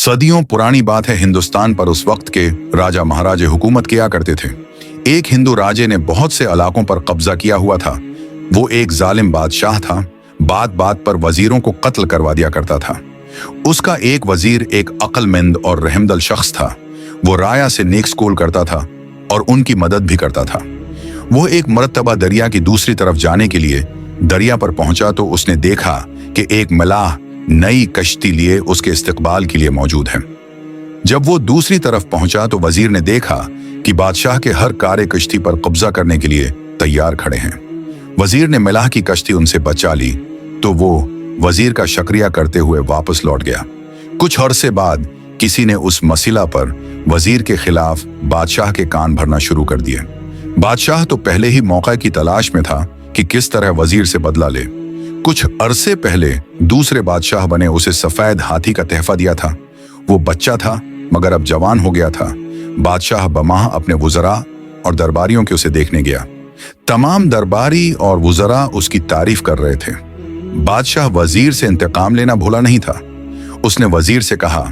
सदियों पुरानी बात है, हिंदुस्तान पर उस वक्त के राजा महाराजे हुकूमत किया करते थे। एक हिंदू राजे ने बहुत से इलाकों पर कब्जा किया हुआ था। वो एक जालिम बादशाह था, बात बात पर वजीरों को कत्ल करवा दिया करता था। उसका एक वजीर एक अक्लमंद और रहमदिल शख्स था। वो राया से नेक स्कूल करता था और उनकी मदद भी करता था। वो एक मरतबा दरिया की दूसरी तरफ जाने के लिए दरिया पर पहुंचा तो उसने देखा कि एक मलाह नई कश्ती लिए उसके इस्तकबाल के लिए मौजूद है। जब वो दूसरी तरफ पहुंचा तो वजीर ने देखा कि बादशाह के हर कारे कश्ती पर कब्जा करने के लिए तैयार खड़े हैं। वजीर ने मलाह की कश्ती उनसे बचा ली तो वो वजीर का शुक्रिया करते हुए वापस लौट गया। कुछ अरसे बाद किसी ने उस मसला पर वजीर के खिलाफ बादशाह के कान भरना शुरू कर दिए। बादशाह तो पहले ही मौका की तलाश में था कि किस तरह वजीर से बदला ले। कुछ अरसे पहले दूसरे बादशाह बने उसे सफेद हाथी का तहफा दिया था। वो बच्चा था मगर अब जवान हो गया था। बादशाह बमाह अपने वुज़रा और दरबारियों के उसे देखने गया। तमाम दरबारी और वुज़रा उसकी तारीफ कर रहे थे। बादशाह वजीर से इंतकाम लेना भूला नहीं था। उसने वजीर से कहा,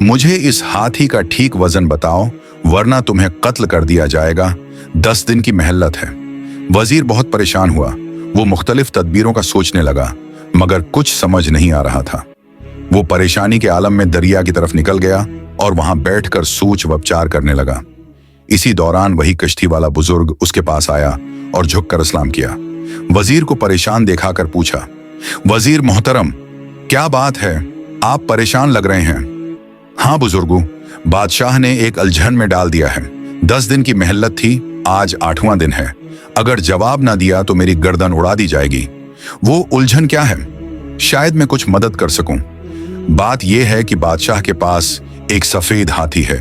मुझे इस हाथी का ठीक वजन बताओ वरना तुम्हें कत्ल कर दिया जाएगा। 10 दिन की मेहलत है। वजीर बहुत परेशान हुआ। वो मुख्तलिफ तदबीरों का सोचने लगा मगर कुछ समझ नहीं आ रहा था। वो परेशानी के आलम में दरिया की तरफ निकल गया और वहां बैठकर सोच विचार करने लगा। इसी दौरान वही कश्ती वाला बुजुर्ग उसके पास आया और झुककर सलाम किया। वजीर को परेशान दिखाकर पूछा, वजीर मोहतरम, क्या बात है, आप परेशान लग रहे हैं? हाँ बुजुर्गो, बादशाह ने एक उलझन में डाल दिया है। 10 दिन की मेहलत थी, आज 8वां दिन है। अगर जवाब ना दिया तो मेरी गर्दन उड़ा दी जाएगी। वो उलझन क्या है? शायद मैं कुछ मदद कर सकूं। बात यह है कि बादशाह के पास एक सफेद हाथी है।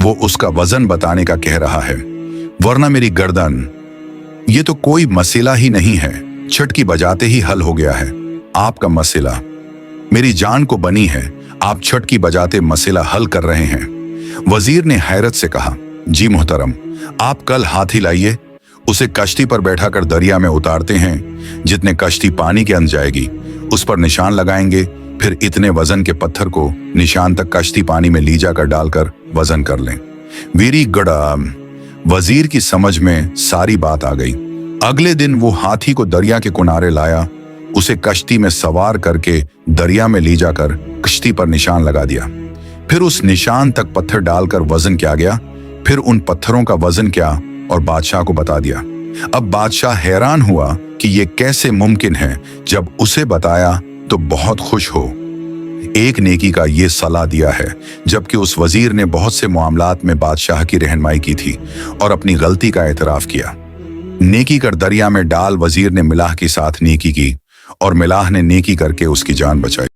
वो उसका वजन बताने का कह रहा है वरना मेरी गर्दन। ये तो कोई मसला ही नहीं है, छटकी बजाते ही हल हो गया है। आपका मसला मेरी जान को बनी है, आप छटकी बजाते मसला हल कर रहे हैं। वजीर ने हैरत से कहा, जी मोहतरम, आप कल हाथी लाइए, उसे कश्ती पर बैठा कर दरिया में उतारते हैं। जितने कश्ती पानी के अंदर जाएगी उस पर निशान लगाएंगे, फिर इतने वजन के पत्थर को निशान तक कश्ती पानी में ली जाकर डालकर वजन कर लें। Very good. वजीर की समझ में सारी बात आ गई। अगले दिन वो हाथी को दरिया के किनारे लाया, उसे कश्ती में सवार करके दरिया में ले जाकर कश्ती पर निशान लगा दिया। फिर उस निशान तक पत्थर डालकर वजन किया गया। फिर उन पत्थरों का वजन क्या और बादशाह को बता दिया। अब बादशाह हैरान हुआ कि ये कैसे मुमकिन है। जब उसे बताया तो बहुत खुश हो। एक नेकी का ये सलाह दिया है, जबकि उस वजीर ने बहुत से मामलात में बादशाह की रहनुमाई की थी और अपनी गलती का एतराफ किया। नेकी कर दरिया में डाल वजीर ने मिलाह के साथ नेकी की और मिलाह ने नेकी करके उसकी जान बचाई।